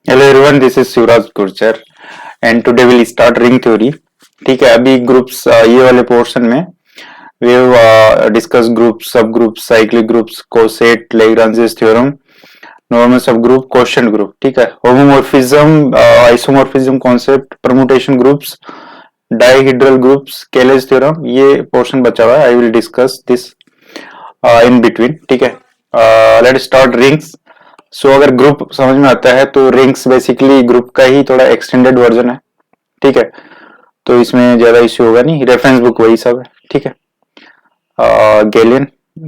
Hello everyone, this is Shivraj Gurjar and today will start ring theory. ठीक है, अभी groups ये वाले पोर्शन में we have discuss groups, subgroups, cyclic groups, coset, Lagrange theorem, normal subgroup, quotient group. ठीक है, homomorphism, isomorphism concept, permutation groups, dihedral groups, Cayley's theorem, ये portion बचा हुआ है। I will discuss this in between. ठीक है, let start rings. सो अगर group समझ में आता है तो रिंग्स बेसिकली ग्रुप का ही थोड़ा एक्सटेंडेड वर्जन है। ठीक है, तो इसमें ज्यादा इश्यू होगा नहीं, रेफरेंस बुक वही सब है। ठीक है, Gallian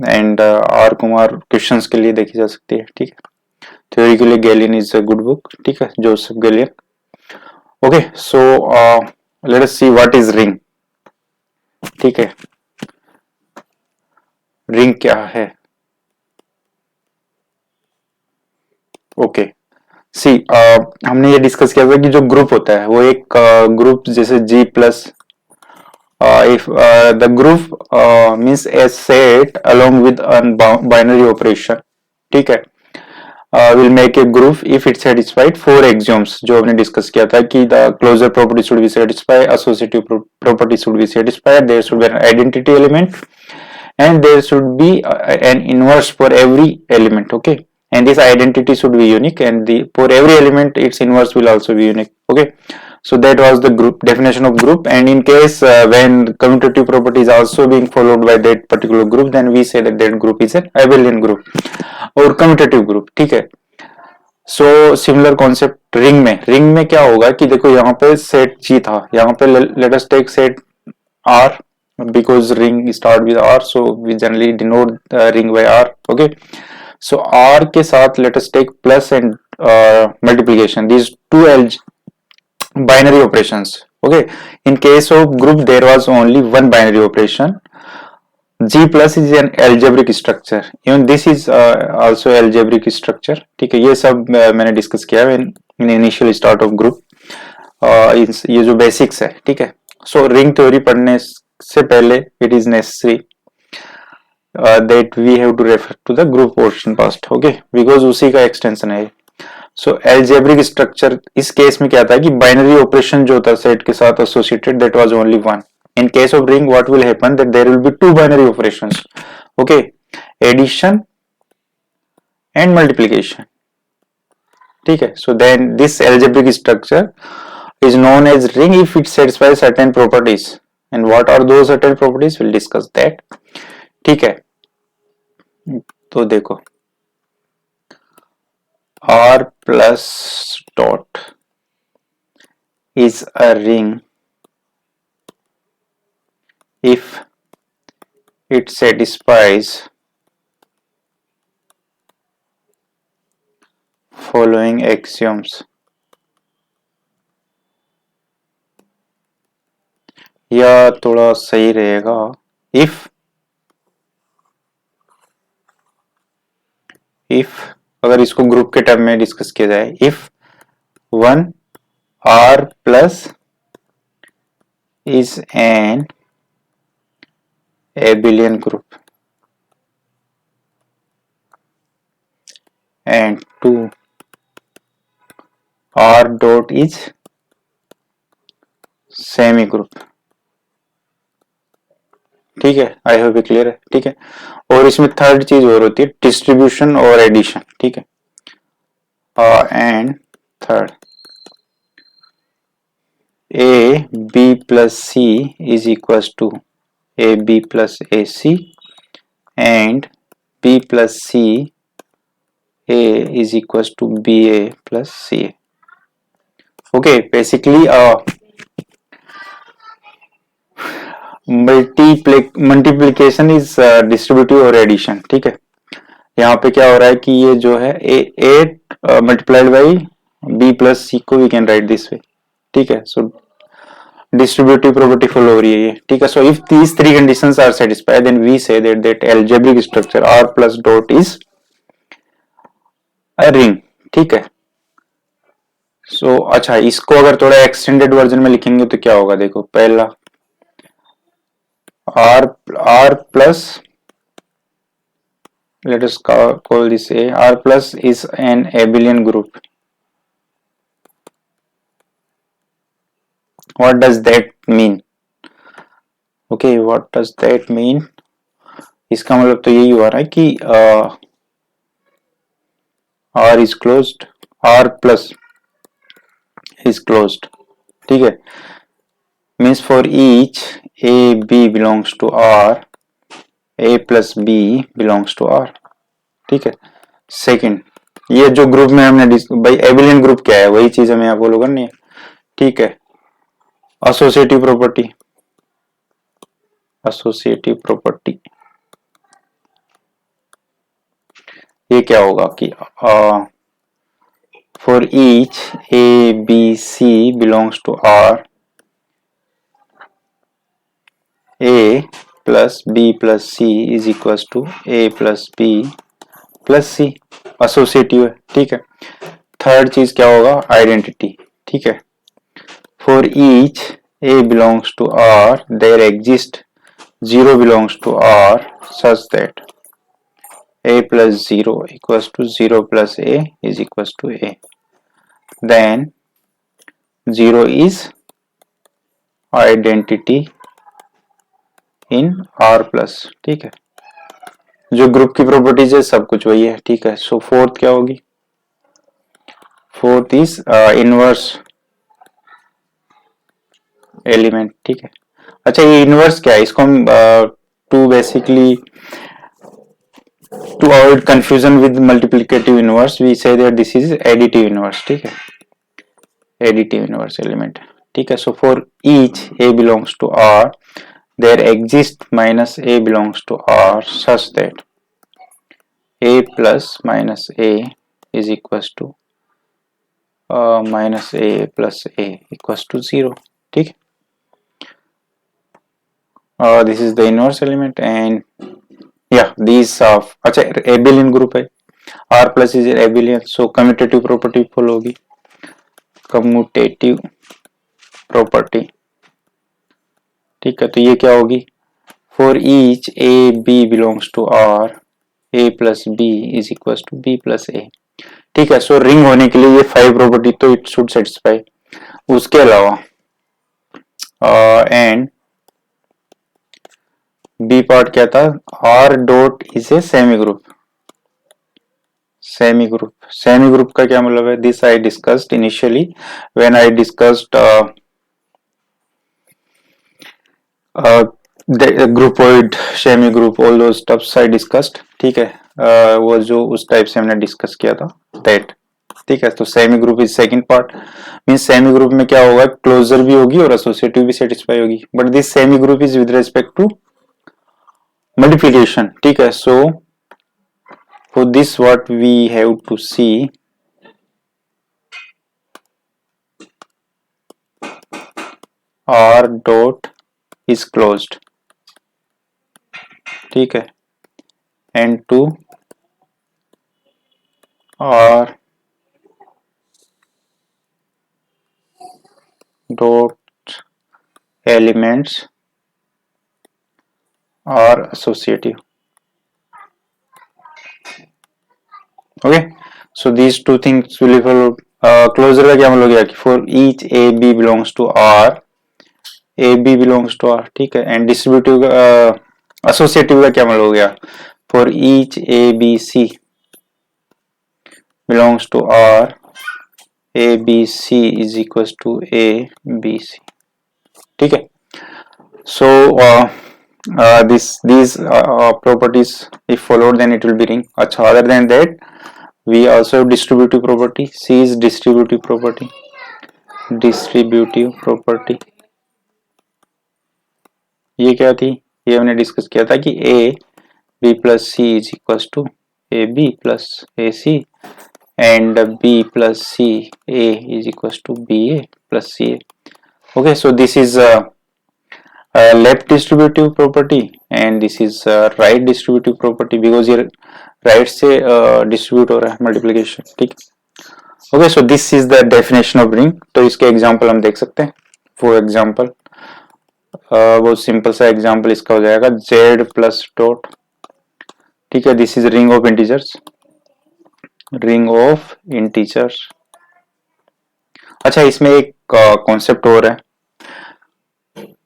and R Kumar questions के लिए देखी जा सकती है। ठीक है, थ्योरी के लिए galleon is a good book. ठीक है, Joseph galleon. Okay, so let us see what is ring. ठीक है, रिंग क्या है? ओके, सी हमने ये डिस्कस किया था कि जो ग्रुप होता है वो एक ग्रुप जैसे जी plus, if the group means a set along with a binary operation. ठीक है, will make a group if it satisfied four axioms जो हमने डिस्कस किया था कि the closure property should be satisfied, associative property should be satisfied, there should be an identity element, and there should be an inverse for every element. Okay, and this identity should be unique, and the for every element its inverse will also be unique. Okay, so that was the group definition of group. And in case when commutative property is also being followed by that particular group, then we say that that group is an abelian group और commutative group. ठीक है, so similar concept ring में क्या होगा कि देखो यहाँ पे सेट जी था, यहाँ पे let us take set R because ring start with R, so we generally denote ring by R. Okay, so R के साथ let us take plus and multiplication, these two binary operations. Okay, in case of group there was only one binary operation. G plus is an algebraic structure, even this is also algebraic structure. ठीक है, ये सब मैंने डिस्कस किया है in initial start of group. ये जो बेसिक्स है। ठीक है, सो रिंग थ्योरी पढ़ने से पहले it is necessary that we have to refer to the group portion first. Okay, because उसी का एक्सटेंशन है। सो एल्जेब्रिक स्ट्रक्चर इस केस में क्या था कि बाइनरी ऑपरेशन जो था सेट के साथ associated that was only one. In case of ring what will happen that there will be two binary operations. Okay, addition and multiplication. ठीक है, so then this algebraic structure is known as ring if it satisfies certain properties. And what are those certain properties? We'll discuss that. ठीक है, तो देखो R plus dot is a ring if it satisfies following axioms. या थोड़ा सही रहेगा if अगर इसको ग्रुप के टर्म में डिस्कस किया जाए, if one R plus is an abelian group and 2 R dot is semi group. ठीक है, आई होप क्लियर है। ठीक है, और इसमें थर्ड चीज और होती है डिस्ट्रीब्यूशन और एडिशन। ठीक है, and third A B plus C is equal to A B plus A C and B plus C A is equal to B A plus C A. Okay, basically multiplication is distributive और addition. ठीक है, यहाँ पे क्या हो रहा है कि ये जो है A multiplied by B plus C को we can write this way. ठीक है, सो डिस्ट्रीब्यूटिव प्रॉपर्टी फॉलो हो रही है ये। ठीक है, so if these three conditions are satisfied then we say that algebraic structure R plus dot is a ring. ठीक है, सो अच्छा, इसको अगर थोड़ा एक्सटेंडेड वर्जन में लिखेंगे तो क्या होगा, देखो पहला R plus, let us call this A, R plus is an abelian group what does that mean? Okay, what does that mean? इसका मतलब तो यही हुआ ना कि R is closed, R plus is closed, ठीक है। Means for each A B belongs to R, A plus B belongs to R, ठीक है। सेकंड, ये जो ग्रुप में हमने भाई एबिलियन ग्रुप क्या है, वही चीज हमें यहाँ फॉलो करनी है, ठीक है। एसोसिएटिव प्रॉपर्टी, एसोसिएटिव प्रॉपर्टी ये क्या होगा कि for each A b c belongs to R, A plus b plus C is equal to a plus b plus c, associative है, ठीक है। थर्ड चीज क्या होगा, आइडेंटिटी, ठीक है। For each a belongs to R there exist zero belongs to R such that a plus 0 equals to 0 plus a is equals to a, then 0 is identity in R plus, ठीक है। जो group की properties है सब कुछ वही है, ठीक है। सो फोर्थ क्या होगी, फोर्थ इज इनवर्स एलिमेंट, ठीक है। अच्छा, ये इनवर्स क्या है, इसको हम to basically to avoid confusion with multiplicative inverse we say that this is additive inverse, ठीक है, additive inverse element, ठीक है। so for each a belongs to R there exists minus a belongs to R such that a plus minus a is equals to minus a plus a equals to 0, ठीक है। this is the inverse element and yeah these अच्छा abelian group है, R plus is abelian, so commutative property follow होगी, commutative property, ठीक है। तो ये क्या होगी, for each A B belongs to R A plus b is equal to b plus a, ठीक है। सो रिंग होने के लिए ये 5 प्रॉपर्टी तो इट शुड सेटिस्फाई। उसके अलावा एंड बी पार्ट क्या था, R dot is a semi group, semigroup, semigroup का क्या मतलब है, this I discussed initially when I discussed groupoid, semigroup, all those stuffs I discussed, ठीक है। वो जो उस टाइप से हमने डिस्कस किया था दैट, ठीक है। तो semi group is second part, means semi group में क्या होगा, क्लोजर भी होगी और एसोसिएटिव भी सेटिस्फाई होगी, but this semi group is with respect to multiplication, ठीक है। So for this what we have to see R dot is closed, ठीक है, and to R dot elements are associative, okay. So these two things will follow. Closure का क्या मतलब गया कि for each A B belongs to R, a B belongs to R, ठीक है। And distributive का एसोसिएटिव का क्या मतलब हो गया, for each A b c belongs to R a b c is equal to A b c, ठीक है। सो these properties if followed then it will be ring, अच्छा। other than that we also have distributive property, C is distributive property, distributive property ये क्या थी, ये हमने discuss किया था कि a b plus c is equals to a b plus a c and b plus c a is equals to b a plus c a, okay। so this is left distributive property and this is right distributive property because ये right से distribute हो रहा है multiplication, ठीक है। okay, so this is the definition of ring। तो इसके example हम देख सकते हैं। for example बहुत सिंपल सा एग्जांपल इसका हो जाएगा z प्लस डॉट, ठीक है। This is ring of integers, ring of integers. अच्छा, इसमें एक कॉन्सेप्ट और है,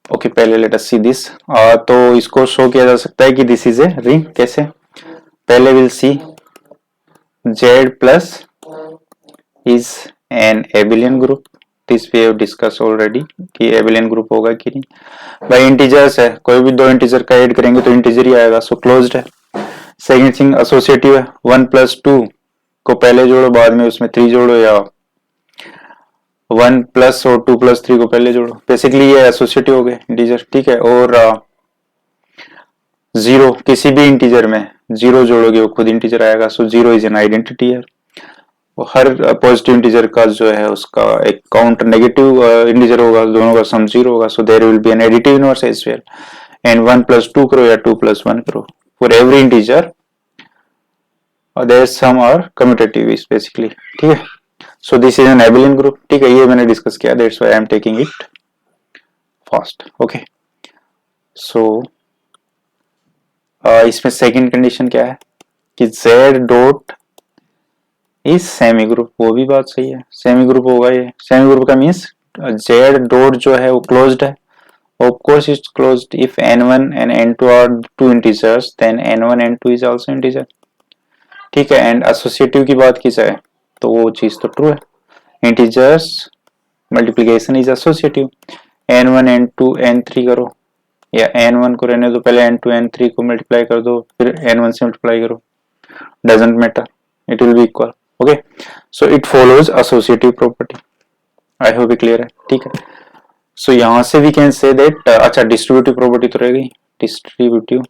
ओके पहले लेट अस सी दिस। तो इसको शो किया जा सकता है कि दिस इज ए रिंग। कैसे? पहले will see Z plus is an abelian group. This we have discuss already कि एबिलियन ग्रुप होगा कि नहीं। भाई इंटीजर्स है, कोई भी दो इंटीजर का ऐड करेंगे तो इंटीजर ही आएगा, सो क्लोज्ड है। सेकेंड थिंग एसोसिएटिव है, 1+2 को पहले जोड़ो बाद में उसमें 3 जोड़ो, या 1+ और 2+3 को पहले जोड़ो। बेसिकली ये एसोसिएटिव हो गए इंटीजर, ठीक है। और जीरो, किसी भी इंटीजर में जीरो जोड़ोगे वो खुद इंटीजर आएगा, so zero is an identity है। हर पॉजिटिव इंटीजर का जो है उसका एक काउंटर नेगेटिव इंटीजर होगा, दोनों का सम जीरो होगा, so there will be an additive inverse as well. And 1+2 करो या 2+1 करो, for every integer their sum are commutative is basically, ठीक है। So this is an abelian group, ठीक है। ये मैंने डिस्कस किया, that's why I am taking it fast, okay. So इसमें सेकंड कंडीशन क्या है कि Z dot is semigroup. वो भी बात सही है, सेमी ग्रुप होगा ये। सेमी ग्रुप का मीन्स Z डॉट जो है वो क्लोज्ड है। Of course it's closed if n1 and n2 are two integers, then n1 n2 is also integer, ठीक है। एंड एसोसिएटिव की बात की जाए तो वो चीज तो ट्रू है, integers multiplication is associative. n1 n2 n3 करो, या n1 को रहने दो, पहले n2 n3 को मल्टीप्लाई कर दो, फिर n1 से मल्टीप्लाई करो, doesn't matter, it will be equal, okay. So it follows associative property. I hope clear है, ठीक है। सो यहां से वी कैन से दैट, अच्छा डिस्ट्रीब्यूटिव प्रॉपर्टी तो रह गई, डिस्ट्रीब्यूटिव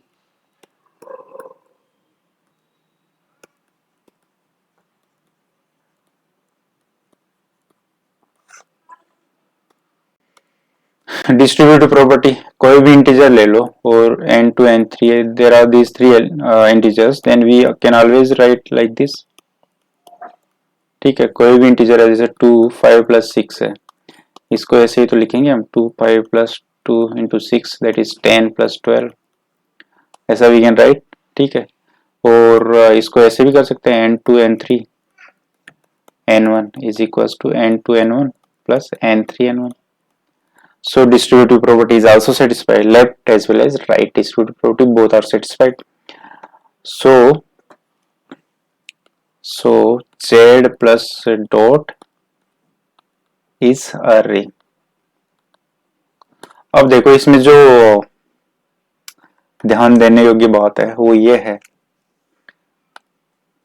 डिस्ट्रीब्यूटिव प्रॉपर्टी, कोई भी इंटीजर ले लो और n2 n3 there are these three integers, then we can always write like this, ठीक है। कोई भी इंटीजर है, जैसे 2 5 + 6 है, इसको ऐसे ही तो लिखेंगे हम, 2 5 + 2 × 6 दैट इज 10 + 12, ऐसा वी कैन राइट, ठीक है। और इसको ऐसे भी कर सकते हैं, n2 n3 n1 is equals to n2 n1 plus n3 n1। So distributive property is also satisfied, left as well as right distributive property both are satisfied. So Z plus dot is a ring. अब देखो इसमें जो ध्यान देने योग्य बात है वो ये है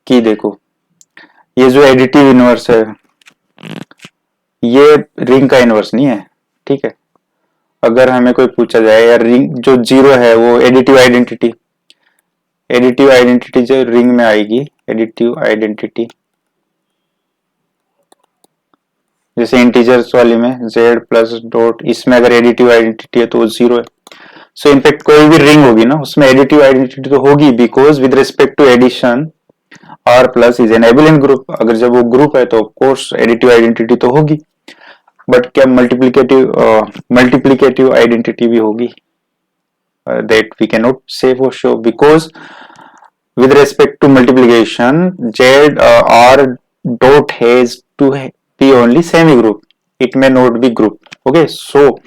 कि देखो ये जो एडिटिव इनवर्स है ये रिंग का इनवर्स नहीं है, ठीक है। अगर हमें कोई पूछा जाए यार रिंग जो जीरो है वो एडिटिव आइडेंटिटी, एडिटिव आइडेंटिटी जो रिंग में आएगी, एडिटिव आइडेंटिटी जैसे इंटीजर्स वाली में z प्लस डॉट, इसमें अगर एडिटिव आइडेंटिटी है तो वो जीरो है। सो इनफैक्ट कोई भी रिंग होगी ना उसमें एडिटिव आइडेंटिटी तो होगी, because with respect to addition R plus is an abelian group. अगर जब वो ग्रुप है तो ऑफकोर्स एडिटिव आइडेंटिटी तो होगी, बट क्या मल्टीप्लीकेटिव आइडेंटिटी भी होगी? दैट वी कैन नॉट से for sure, because with respect to multiplication Z R dot has to be only semi group, it may not be group, okay। So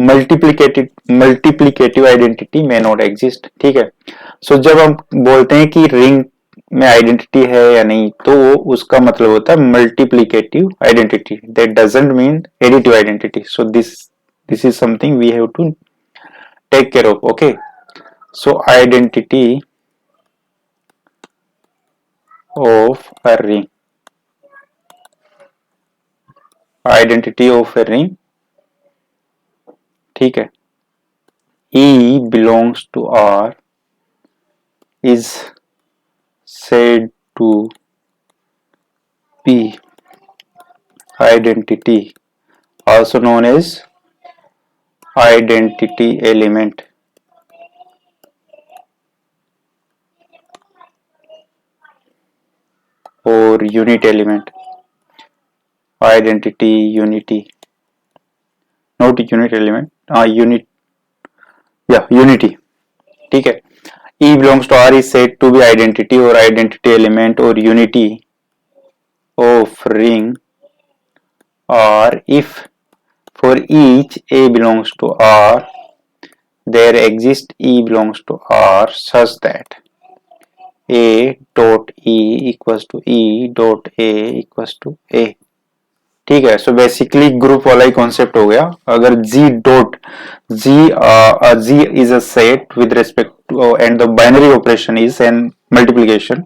multiplicative identity may not exist, ठीक है। so जब हम बोलते हैं कि ring में identity है या नहीं तो उसका मतलब होता है multiplicative identity, that doesn't mean additive identity. So this is something we have to take care of, okay. So identity of a ring, identity of a ring, ठीक है। E belongs to R is said to be identity, also known as identity element or unit element, identity unity, not unit element, unit, yeah unity, ठीक है। E belongs to R is said to be identity or identity element or unity of ring or if for each A belongs to R, there exists E belongs to R such that A dot E equals to E dot A equals to A. ठीक है, so basically group वाला ही concept हो गया. अगर G dot G is a set with respect to and the binary operation is an multiplication.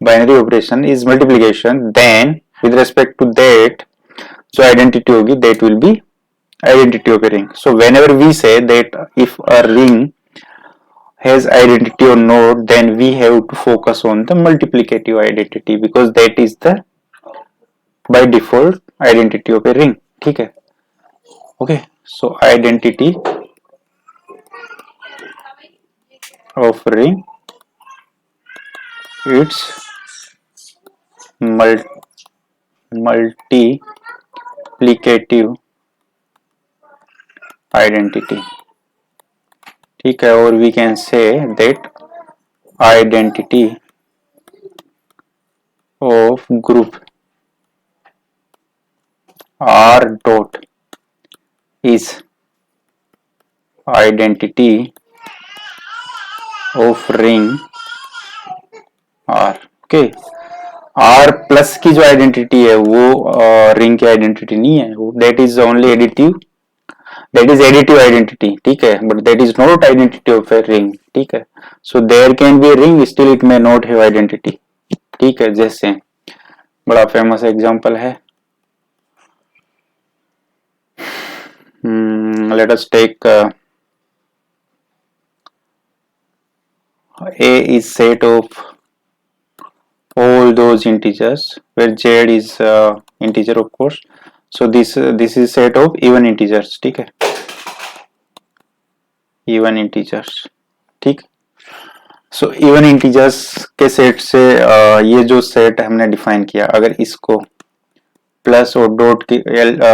Binary operation is multiplication. Then with respect to that, जो identity होगी that will be identity of a ring. So whenever we say that if a ring has identity or not, then we have to focus on the multiplicative identity because that is the by default identity of a ring. ठीक है. Okay, so identity of ring, it's multiplicative identity. ठीक है, और we can say that identity of group R dot is identity of ring R. Okay, R plus की जो identity है वो ring की आइडेंटिटी नहीं है, that is only additive, that is additive identity. ठीक है, but that is not identity of a ring. ठीक है, so there can be a ring still it may not have identity. ठीक है, जैसे बड़ा फेमस एग्जांपल है, let us take A is set of all those integers where Z is integer of course. So this is set of even integers. ठीक है, even integers. ठीक, so even integers के set से ये जो set हमने define किया, अगर इसको प्लस और डॉट के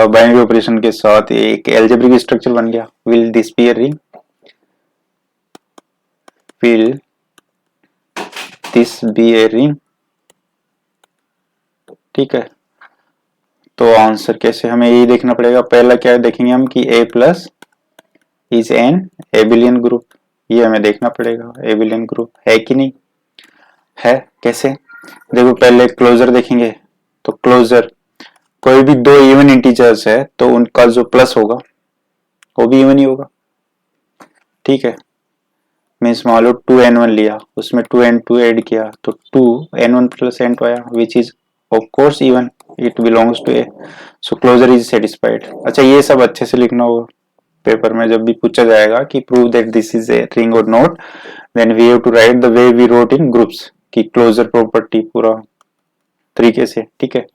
बाइनरी ऑपरेशन के साथ एक एल्जेब्रिक स्ट्रक्चर बन गया, will this be a ring? Will this be a ring? ठीक है, तो आंसर कैसे, हमें यही देखना पड़ेगा. पहला क्या देखेंगे हम कि A plus is an abelian group, ये हमें देखना पड़ेगा एबिलियन ग्रुप है कि नहीं है. कैसे, देखो पहले क्लोजर देखेंगे, तो क्लोजर कोई भी दो इवन इंटीजर्स है तो उनका जो प्लस होगा वो भी इवन ही होगा. ठीक है, मीन्स मान लो 2n1 लिया, उसमें 2n2 ऐड किया तो 2n1 प्लस n2 आया which is of course even, it belongs to a, so closure is satisfied. अच्छा, ये सब अच्छे से लिखना होगा पेपर में, जब भी पूछा जाएगा कि prove that this is a ring और not, then we have to write the way we wrote in groups की क्लोजर प्रॉपर्टी पूरा तरीके से. ठीक है,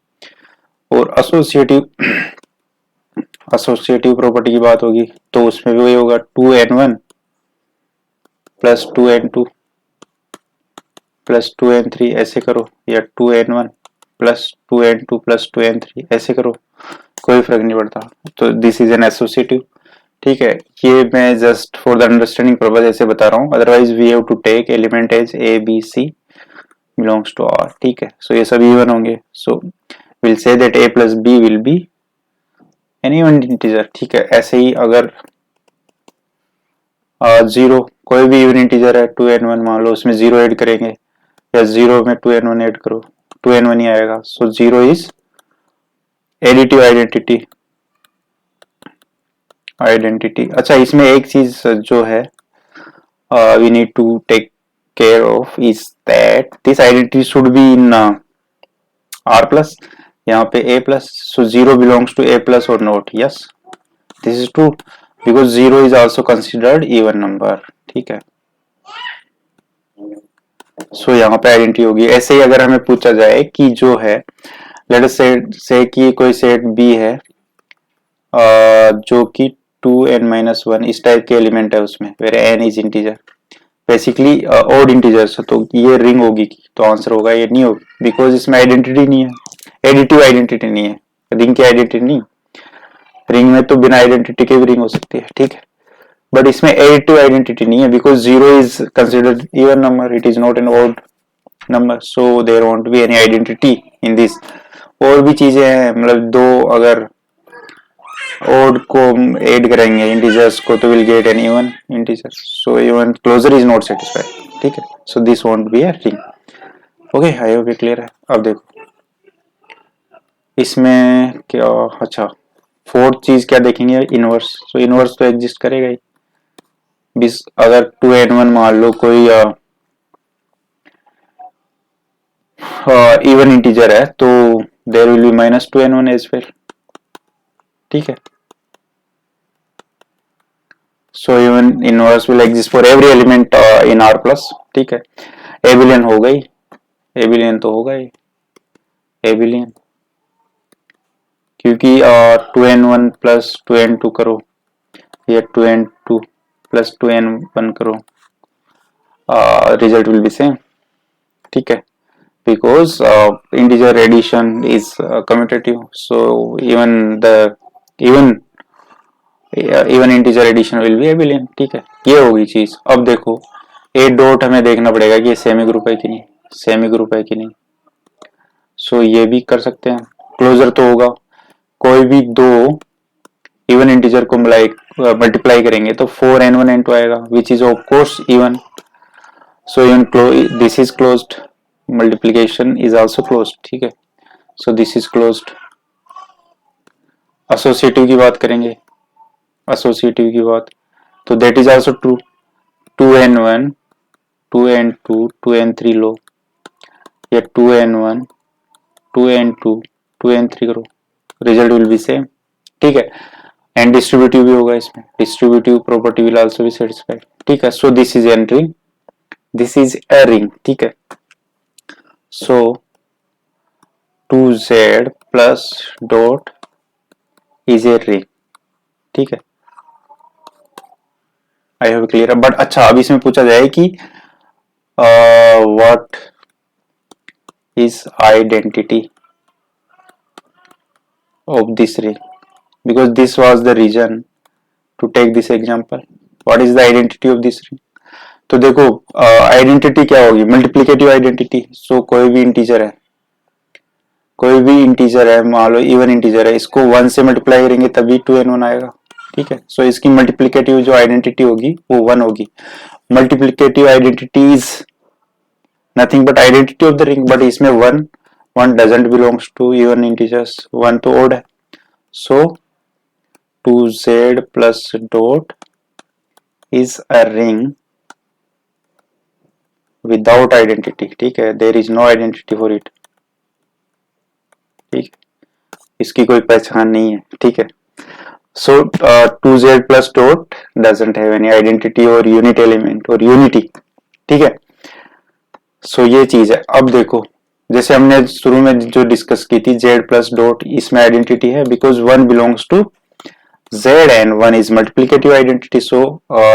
और एसोसिएटिव प्रॉपर्टी की बात होगी तो उसमें भी वही होगा 2n1 plus 2n2 plus 2n3 ऐसे करो, या 2n1 plus 2n2 plus 2n3 ऐसे करो, कोई फर्क नहीं पड़ता. तो दिस इज एन एसोसिएटिव. ठीक है, ये मैं just for the understanding purpose ऐसे बता रहा हूँ, otherwise we have to take element as a b c belongs to R. ठीक है, सो ये सब इवन होंगे, so will say that a plus b will be an even integer. ठीक है, ऐसे ही अगर 0 कोई भी इवन इंटीजर है 2n1 मान लो, उसमें 0 ऐड करेंगे या 0 में 2n1 ऐड करो, 2n1 ही आएगा. So 0 is additive identity. अच्छा, इसमें एक चीज जो है we need to take care of is that this identity should be in r plus, यहाँ पे a plus, so 0 belongs to a plus और not. Yes, this is true because 0 is also considered even number. ठीक है, सो यहाँ पे identity होगी. ऐसे ही अगर हमें पूछा जाए कि जो है लेट अस से कि कोई सेट B है जो कि 2n-1 इस टाइप के एलिमेंट है उसमें, where n is integer, basically odd integers, तो ये रिंग होगी? तो आंसर होगा ये नहीं होगी, बिकॉज इसमें आइडेंटिटी नहीं है, एडिटिव आइडेंटिटी नहीं है. रिंग की आइडेंटिटी नहीं, रिंग में तो बिना आइडेंटिटी के भी रिंग हो सकती है. ठीक है, बट इसमें एडिटिव आइडेंटिटी नहीं है because 0 is considered even number, it is not an odd number, so there won't be any identity in this. और भी चीजें हैं, मतलब दो अगर ओड को ऐड करेंगे इंटीजर्स को तो will get an even integer, so even closure is not satisfied, ठीक है, so this won't be a ring. Okay, I hope ये क्लियर है। अब देखो इसमें क्या, अच्छा फोर्थ चीज क्या देखेंगे, इनवर्स। सो इनवर्स तो एग्जिस्ट करेगा ही। अगर 2n1 मान लो कोई इवन इंटीजर है तो there will be -2n1 as well, ठीक है। So even inverse will exist for every element in R plus, ठीक है। एबिलियन हो गई, एबिलियन तो होगा ही, एबिलियन, क्योंकि 2n1 प्लस 2n2 करो या 2n2 प्लस 2n1 करो, रिजल्ट विल बी सेम, ठीक है, because integer addition is commutative, so even even integer addition will be abelian, ठीक है। ये होगी चीज। अब देखो ए डॉट हमें देखना पड़ेगा कि ये सेमी ग्रुप है कि नहीं, सेमी ग्रुप है कि नहीं। सो ये भी कर सकते हैं, क्लोजर तो होगा। कोई भी दो इवन इंटीजर को मल्टीप्लाई करेंगे तो 4n1n2 आएगा, विच is of course even. So even this is closed, multiplication is also closed, ठीक है। So this is closed. Associative की बात करेंगे, एसोसिएटिव की बात तो that is also true. 2n1 2n2 2n3 लो, या 2n1 2n2 2n3 करो, रिजल्ट विल बी सेम, ठीक है। एंड डिस्ट्रीब्यूटिव भी होगा इसमें, distributive property will also be satisfied, ठीक है। So this is an ring, this is a ring, ठीक है। So 2z plus dot is a ring, ठीक है। आई होप क्लियर है। बट अच्छा अब इसमें पूछा जाए कि what is identity of this ring, because this was the reason to take this example. What is the identity of this ring? तो देखो आइडेंटिटी क्या होगी, मल्टीप्लिकेटिव आइडेंटिटी। सो कोई भी इंटीजर है, कोई भी इंटीजर है, मान लो इवन इंटीजर है, इसको 1 से मल्टीप्लाई करेंगे तभी 2n1 आएगा, ठीक है। सो इसकी मल्टीप्लिकेटिव जो आइडेंटिटी होगी वो 1 होगी। Multiplicative identity is nothing but identity of the ring, but इसमें 1 doesn't belongs to even integers, 1 तो ओड है। So 2z plus dot is a ring without identity, ठीक है। There is no identity for it, ठीक है, इसकी कोई पहचान नहीं है, ठीक है। So 2z plus dot doesn't have any identity और यूनिट एलिमेंट और यूनिटी, ठीक है। सो ये चीज है। अब देखो जैसे हमने शुरू में जो डिस्कस की थी z प्लस डॉट, इसमें आइडेंटिटी है because 1 belongs to z and 1 is multiplicative identity, so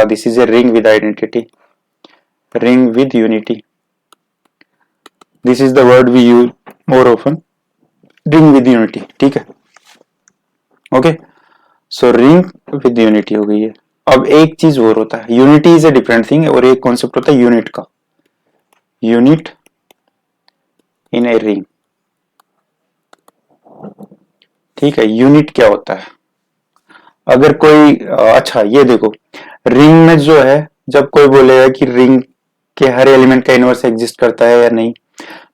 this is a ring with identity, ring with unity. This is the word we use more often, ring with unity, ठीक है। Okay, so ring with unity हो गई है। अब एक चीज और होता है, unity is a different thing, और एक कॉन्सेप्ट होता है यूनिट का, यूनिट इन ए रिंग, ठीक है। यूनिट क्या होता है, अगर कोई अच्छा ये देखो रिंग में जो है, जब कोई बोलेगा कि रिंग के हर एलिमेंट का इनवर्स एग्जिस्ट करता है या नहीं,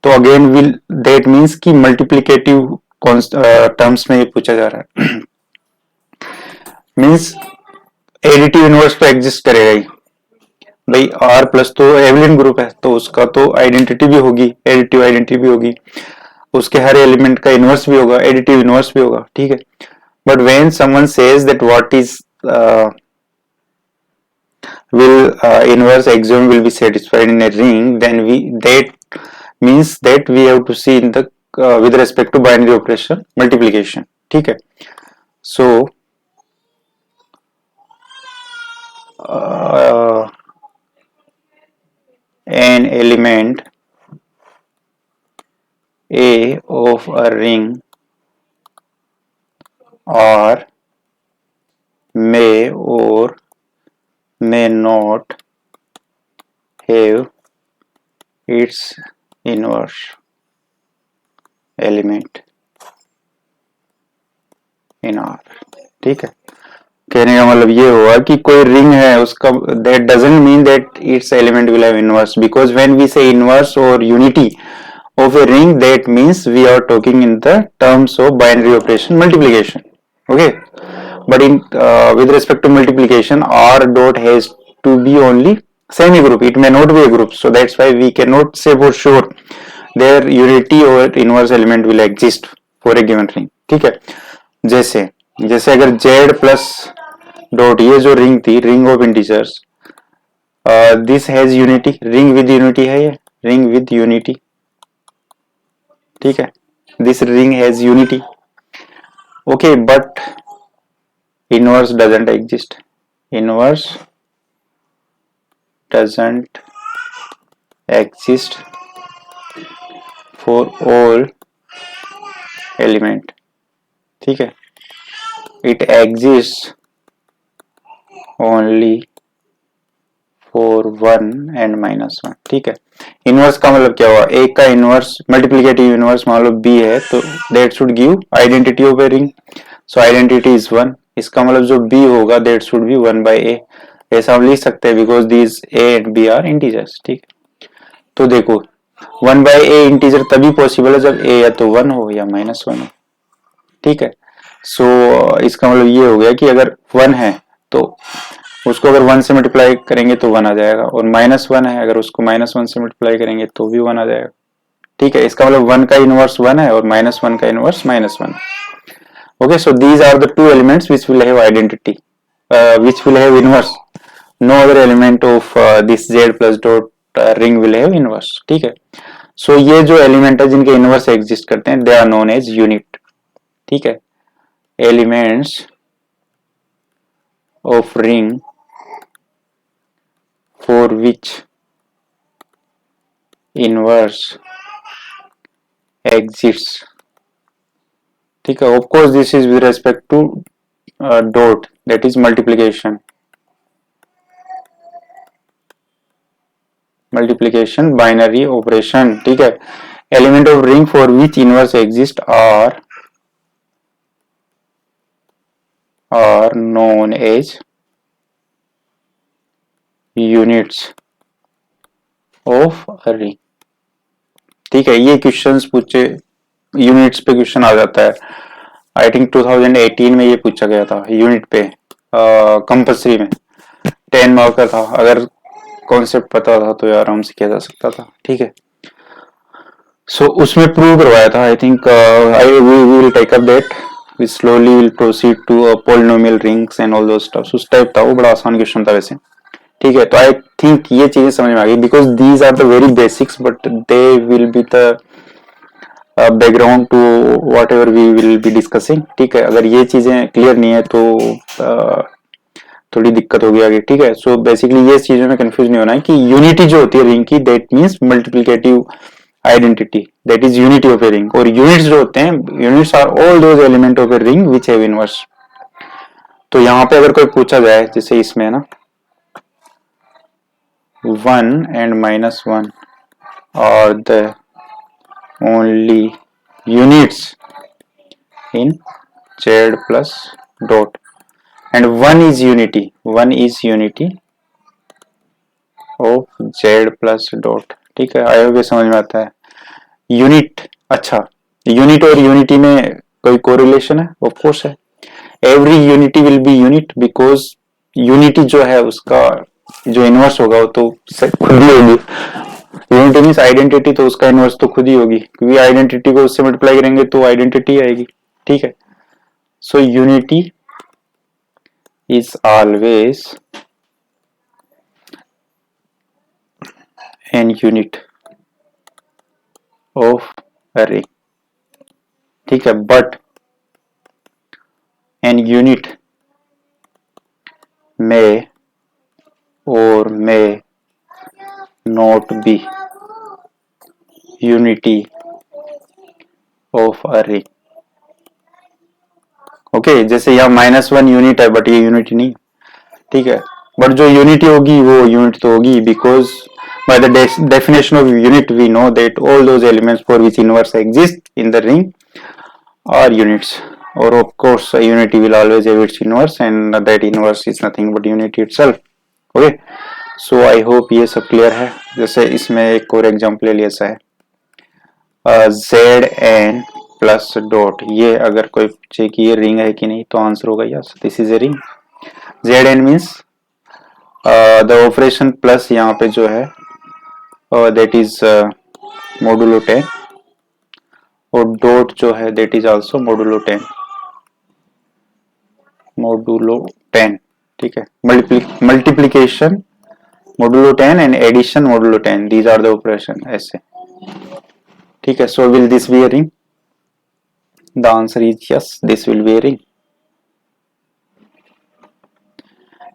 तो अगेन विल दैट मींस कि मल्टीप्लिकेटिव टर्म्स में ये पूछा जा रहा है। मींस एडिटिव इनवर्स तो एग्जिस्ट करेगा ही भाई, आर प्लस तो एवलियन ग्रुप है तो उसका तो आइडेंटिटी भी होगी, एडिटिव आइडेंटिटी भी होगी, उसके हर एलिमेंट का इनवर्स भी होगा, एडिटिव इनवर्स भी होगा, ठीक है। But when someone says that what is will inverse axiom will be satisfied in a ring, then that means that we have to see in the with respect to binary operation multiplication, ठीक है। So an element A of a ring R may or may not have its inverse element in R, ठीक है, कहने का मतलब ये हुआ कि कोई रिंग है उसका, that doesn't mean that it's element will have inverse, because when we say inverse और unity of a ring, that means we are talking in the terms of binary operation multiplication. Okay, but in with respect to multiplication, r dot has to be only semi group, it may not be a group, so that's why we cannot say for sure their unity or inverse element will exist for a given ring. ठीक है, जैसे जैसे अगर z plus dot, ये जो ring थी, ring of integers, this has unity, ring with unity है, ये रिंग विद यूनिटी, ठीक है, this ring has unity, okay, but inverse doesn't exist, inverse doesn't exist for all element, ठीक है, it exist only for 1 and -1, ठीक है। Inverse का मतलब क्या हुआ, एक का इनवर्स, मल्टीप्लिकेटिव इनवर्स मान लो b है, तो that should give identity of a ring, so identity is 1, इसका मतलब जो b होगा दैट शुड बी 1/a, ऐसा हम लिख सकते हैं because these a and b are integers, ठीक है। तो देखो 1/a इंटीजर तभी पॉसिबल है जब a या तो 1 हो या -1 हो, ठीक है। सो इसका मतलब ये हो गया कि अगर 1 है तो उसको अगर 1 से मल्टीप्लाई करेंगे तो 1 आ जाएगा, और -1 है, अगर उसको -1 से मल्टीप्लाई करेंगे तो भी 1 आ जाएगा, ठीक है। इसका मतलब 1 का इनवर्स 1 है और -1 का inverse -1। Okay, so these are the two elements which will have identity, which will have inverse, no other element of this z plus dot ring will have inverse, ठीक है। सो ये जो एलिमेंट है जिनके इनवर्स एग्जिस्ट करते हैं, they are known as unit, ठीक है। Elements of ring for which inverse exists, ठीक है। of course this is with respect to dot, that is multiplication binary operation, ठीक है। element of ring for which inverse exist are known as units of a ring, ठीक है। ये questions पूछे, units पे question आ जाता है, आई थिंक 2018 में ये पूछा गया था यूनिट पे, कंपल्सरी में 10 मार्क का था, अगर कॉन्सेप्ट पता था तो आराम से किया जा सकता था, ठीक है। सो उसमें प्रूव करवाया था, I think I will take up that, we slowly will proceed to polynomial rings and all those stuffs, उस टाइप था वो, बड़ा आसान क्वेश्चन था वैसे, ठीक है। तो आई थिंक ये चीजें समझ में आ गई, because these are the very basics but they will be the background to whatever we will be discussing, ठीक है। अगर ये चीजें क्लियर नहीं है तो थोड़ी दिक्कत होगी आगे, ठीक है। सो बेसिकली ये चीजों में कंफ्यूज नहीं होना है कि यूनिटी जो होती है रिंग की, that means multiplicative identity, that is unity of a ring, और यूनिट्स जो होते हैं, units are all those element of a ring which have inverse. तो यहाँ पे अगर कोई पूछा जाए, जैसे इसमें ना 1 and -1 are the only units in z plus dot, and 1 is unity of z plus dot, ठीक है। आई होप ये समझ में आता है। यूनिट, अच्छा, यूनिट और यूनिटी में कोई कोरिलेशन है? ऑफ कोर्स है, every unity will be unit because unity जो है उसका जो इनवर्स होगा वो तो खुद ही होगी, यूनिटी मींस आइडेंटिटी, तो उसका इनवर्स तो खुद ही होगी, क्योंकि आइडेंटिटी को उससे मल्टीप्लाई करेंगे तो आइडेंटिटी आएगी, ठीक है। So unity is always an unit of a ring, ठीक है, बट एन यूनिट में or may not be unity of a ring, okay. जैसे यहाँ -1 यूनिट है बट ये यूनिटी नहीं, ठीक है, बट जो यूनिटी होगी वो यूनिट तो होगी, because by the definition of unit we know that all those elements for which inverse exist in the ring are units, or of course unity will always have its inverse and that inverse is nothing but unity itself. Okay, so I hope ये सब clear है. जैसे इसमें एक और example ले लिया जाए, जेड एन प्लस डॉट. ये अगर कोई पूछे कि ये रिंग है कि नहीं तो आंसर होगा yes, this is a ring. Z n means the operation plus यहाँ पे जो है दैट इज मोडुलो 10 और डॉट जो है that is also modulo 10. Modulo 10, ठीक है. Multiplication modulo 10 and addition modulo 10, these are the operation ऐसे, ठीक है. So will this be a ring? The answer is yes, this will be a ring.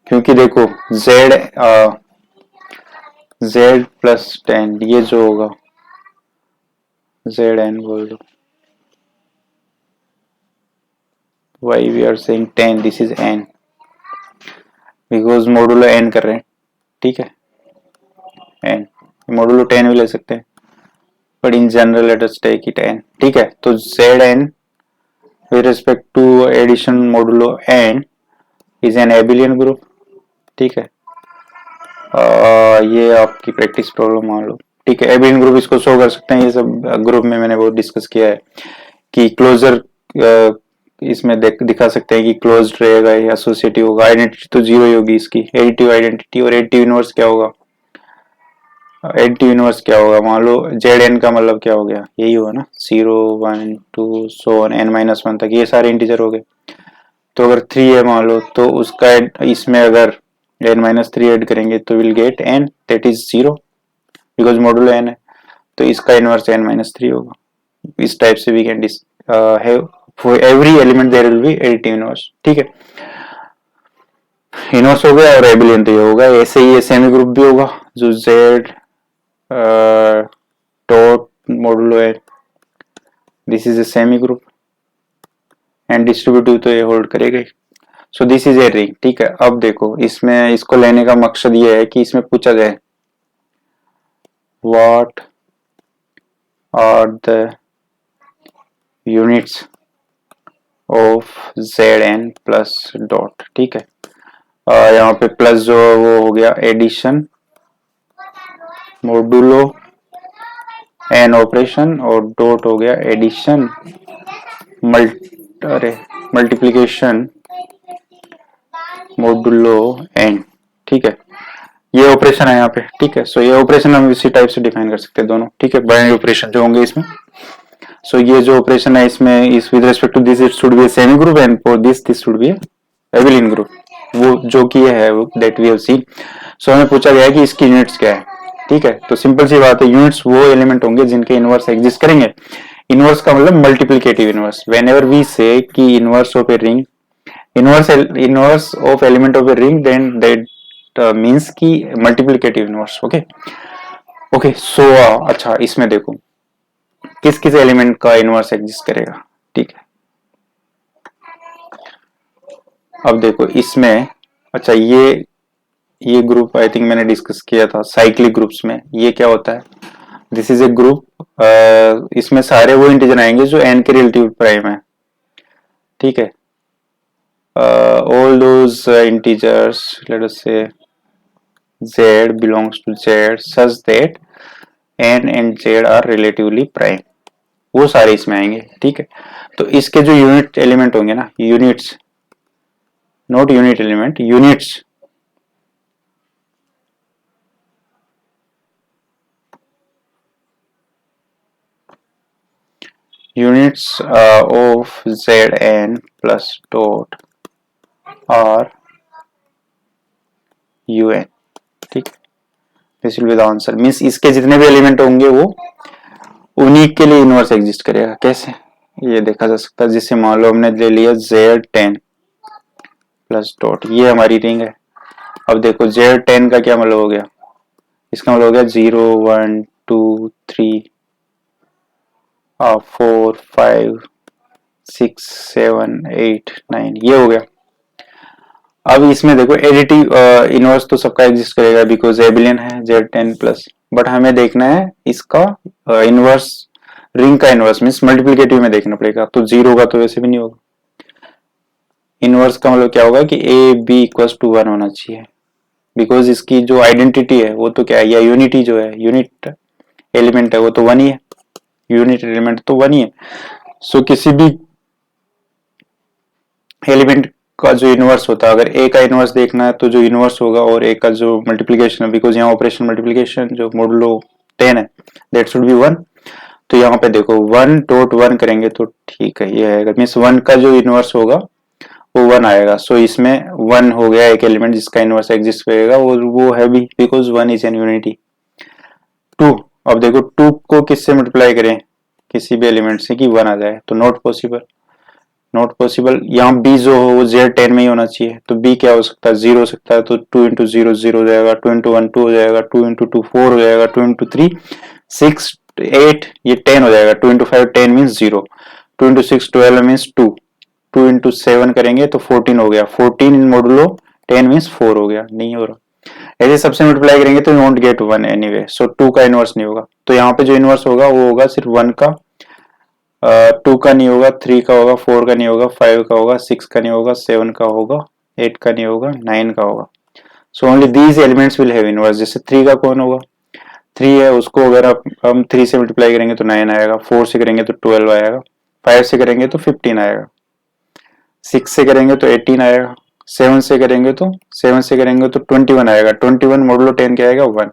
क्योंकि देखो z प्लस 10 ये जो होगा जेड एन बोल दो. why we are saying 10, this is n because modulo n कर रहे हैं, ठीक है. n मोडुलो 10 भी ले सकते हैं but in general let us take it n, ठीक है. तो Z n with respect to addition modulo n is an abelian group, ठीक है. ये आपकी प्रैक्टिस प्रॉब्लम मान लो, ठीक है. एबिलियन ग्रुप इसको शो कर सकते हैं. ये सब ग्रुप में मैंने बहुत डिस्कस किया है कि क्लोजर इसमें दिखा सकते हैं कि क्लोज्ड रहेगा या एसोसिएटिव होगा. आइडेंटिटी तो जीरो ही होगी इसकी, एडिटिव आइडेंटिटी. और एडिटिव इनवर्स क्या होगा? एडिटिव इनवर्स क्या होगा? मान लो जेड एन का मतलब क्या हो गया? यही होगा ना, 0 1 2 सो ऑन n-1 तक, ये सारे इंटीजर हो गए. तो अगर 3 है मान लो तो उसका इसमें अगर n-3 ऐड करेंगे तो will gate n that is 0 because modulo n है. तो इसका इनवर्स n-3 होगा. इस टाइप से we can have for every element there will be additive inverse, ठीक है. इनवर्स हो गया और एबिलियन तो ये होगा. ऐसे ही ये सेमी ग्रुप भी होगा जो Z dot modulo n, this is a semi group and distributive तो ये होल्ड करेगा. सो दिस इज ए रिंग, ठीक है. अब देखो इसमें इसको लेने का मकसद ये है कि इसमें पूछा जाए what are the units of Z n plus dot, ठीक है. यहाँ पे प्लस जो वो हो गया एडिशन मोडुलो एन ऑपरेशन और डॉट हो गया एडिशन मल्टीप्लिकेशन मोडुलो एन, ठीक है. ये ऑपरेशन है यहाँ पे, ठीक है. सो ये ऑपरेशन हम इसी टाइप से डिफाइन कर सकते हैं दोनों, ठीक है. बाइनरी ऑपरेशन जो होंगे इसमें. सो ये जो ऑपरेशन है इसमें इस with respect to this it should be a semi group and for this should be a abelian group. वो जो कि है वो that we have seen. So हमें पूछा गया है कि इसकी यूनिट्स क्या है, ठीक है. तो सिंपल सी बात है, यूनिट्स वो एलिमेंट होंगे जिनके इनवर्स एग्जिस्ट करेंगे. इनवर्स का मतलब multiplicative inverse. Whenever we say कि inverse of a ring, inverse of element of a ring, then that means की मल्टीप्लिकेटिव इनवर्स. ओके. सो अच्छा इसमें देखो किस किस एलिमेंट का इनवर्स एग्जिस्ट करेगा, ठीक है. अब देखो इसमें अच्छा ये ग्रुप आई थिंक मैंने डिस्कस किया था साइक्लिक ग्रुप्स में. ये क्या होता है? दिस इज ए ग्रुप, इसमें सारे वो इंटीजर आएंगे जो n के रिलेटिव प्राइम है, ठीक है. All those integers let us से z belongs to z such that n and z are relatively prime, वो सारे इसमें आएंगे, ठीक है. तो इसके जो यूनिट एलिमेंट होंगे ना, units, not unit element, units, units of zn plus dot are un, ठीक. This will be the answer. Means इसके जितने भी एलिमेंट होंगे वो उन्हीं के लिए इनवर्स एग्जिस्ट करेगा. कैसे ये देखा जा सकता है? जिससे मान लो हमने ले लिया z10 प्लस डॉट, ये हमारी रिंग है. अब देखो z10 का क्या मतलब हो गया? इसका मतलब हो गया 0 1 2 3 4 5 6 7 8 9, ये हो गया. अब इसमें देखो एडिटिव इनवर्स तो सबका एग्जिस्ट करेगा बिकॉज एबिलियन है z10 प्लस. बट हमें देखना है इसका इनवर्स, रिंग का इनवर्स मींस मल्टीप्लिकेटिव में देखना पड़ेगा. तो 0 का तो वैसे भी नहीं होगा, इनवर्स का मतलब क्या होगा कि ए बी इक्वल्स टू 1 होना चाहिए, बिकॉज इसकी जो आइडेंटिटी है वो तो क्या है, या यूनिटी जो है, यूनिट एलिमेंट है वो तो 1 ही है, यूनिट एलिमेंट तो 1 ही है। सो किसी भी एलिमेंट का जो इनवर्स होता है, अगर ए का इनवर्स देखना है तो जो इनवर्स होगा और ए का जो मल्टीप्लीकेशन है, बिकॉज यहाँ ऑपरेशन मल्टीप्लीकेशन जो मॉडुलो 10 है दैट शुड बी 1। तो यहाँ पे देखो 1.1 करेंगे तो ठीक है, ये आएगा, मीन्स 1 का जो इनवर्स होगा वो 1 आएगा। सो इसमें 1 हो गया एक एलिमेंट जिसका इनवर्स एग्जिस्ट करेगा, वो है भी, बिकॉज 1 इज एन यूनिटी। 2, अब देखो 2 को किससे मल्टीप्लाई करें, किसी भी एलिमेंट से कि 1 आ जाए, तो नॉट पॉसिबल, नॉट पॉसिबल। यहाँ b जो हो वो Z10 में ही होना चाहिए, तो b क्या हो सकता है, 0 हो सकता है, तो 2 इंटू 0 0 हो जाएगा, 2 इंटू 1 2 हो जाएगा, 2 इंटू 2 4 हो जाएगा, 2 इंटू 3 6 8, ये 10 हो जाएगा, 2 into 5 10 means 0, 2 into 6 12 means 2, 2 into 7 करेंगे तो 14 हो गया, 14 इन मॉडुलो 10 मीन्स 4 हो गया, नहीं हो रहा। ऐसे सबसे मल्टीप्लाई करेंगे तो वोंट गेट 1 एनीवे, सो 2 का इनवर्स नहीं होगा, तो यहाँ पे जो इनवर्स होगा वो होगा सिर्फ 1 का, 2 का नहीं होगा, 3 का होगा, 4 का नहीं होगा, 5 का होगा, 6 का नहीं होगा, 7 का होगा, 8 का नहीं होगा, 9 का होगा। So only these elements will have inverse. जैसे 3 का कौन होगा, 3 है, उसको अगर हम 3 से मल्टीप्लाई करेंगे तो 9 आएगा, 4 से करेंगे तो 12 आएगा, 5 से करेंगे तो 15 आएगा, 6 से करेंगे तो 18 आएगा, 7 से करेंगे तो 21 आएगा, 21 मॉडुलो 10 क्या आएगा 1।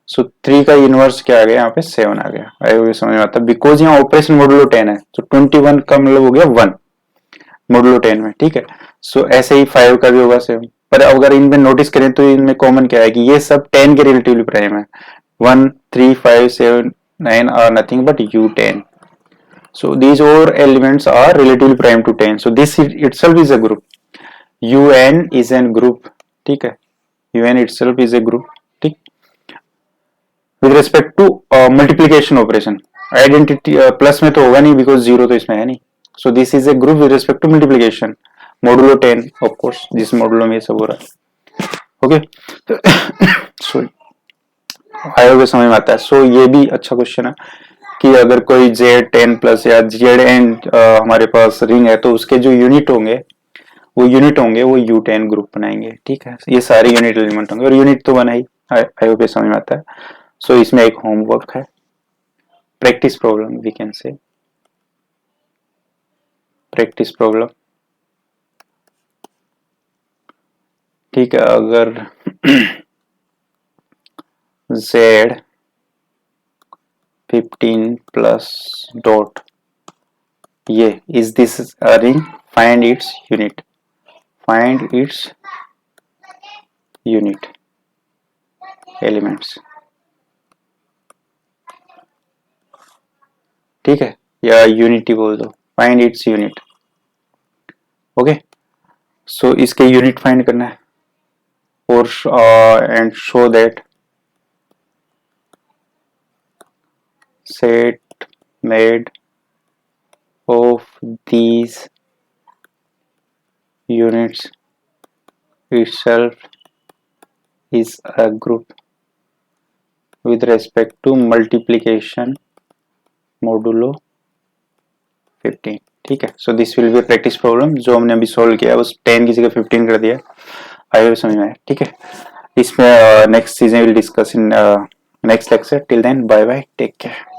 सो 3 का इनवर्स क्या आ गया, यहाँ पे 7 आ गया। आई होप समझ में आता है, बिकॉज यहाँ ऑपरेशन मॉडुलो 10 है, तो 21 का मतलब हो गया 1 मॉडुलो 10 में, ठीक है। सो ऐसे ही 5 का भी होगा 7, पर अगर इनमें नोटिस करें तो इनमें कॉमन क्या है कि ये सब 10 के रिलेटिवली प्राइम है, 1 3 5 7 9 are nothing but U10। So these all elements are relatively prime to 10. So this itself is a group. UN is an group. ठीक है, UN itself is a group. ठीक, with respect to multiplication operation. Identity plus में तो होगा नहीं because 0 तो इसमें है नहीं. So this is a group with respect to multiplication. Modulo 10 of course, जिस modulo में ये सब हो रहा है. Okay. Sorry. आई होप समझ में आता है। सो ये भी अच्छा क्वेश्चन है कि अगर कोई Z10 प्लस या ZN हमारे पास रिंग है तो उसके जो यूनिट होंगे वो U10 ग्रुप बनाएंगे, ठीक है। ये सारे यूनिट एलिमेंट होंगे और यूनिट तो बना ही, आई होप समझ में आता है। सो इसमें एक होमवर्क है, practice problem we can say, practice problem, ठीक है। अगर Z 15 plus dot, ये is this a ring, find its unit, find its unit elements, ठीक है, या यूनिटी बोल दो, फाइंड इट्स यूनिट। ओके, सो इसके यूनिट फाइंड करना है और and show that set made of these units itself is a group with respect to multiplication modulo 15, ठीक है। So this will B practice problem, जो हमने अभी सॉल्व किया बस 10 की जगह 15 कर दिया। आई होप समझ में आया, ठीक है। इसमें नेक्स्ट चीजें will discuss in next lecture. Till then bye bye, take care.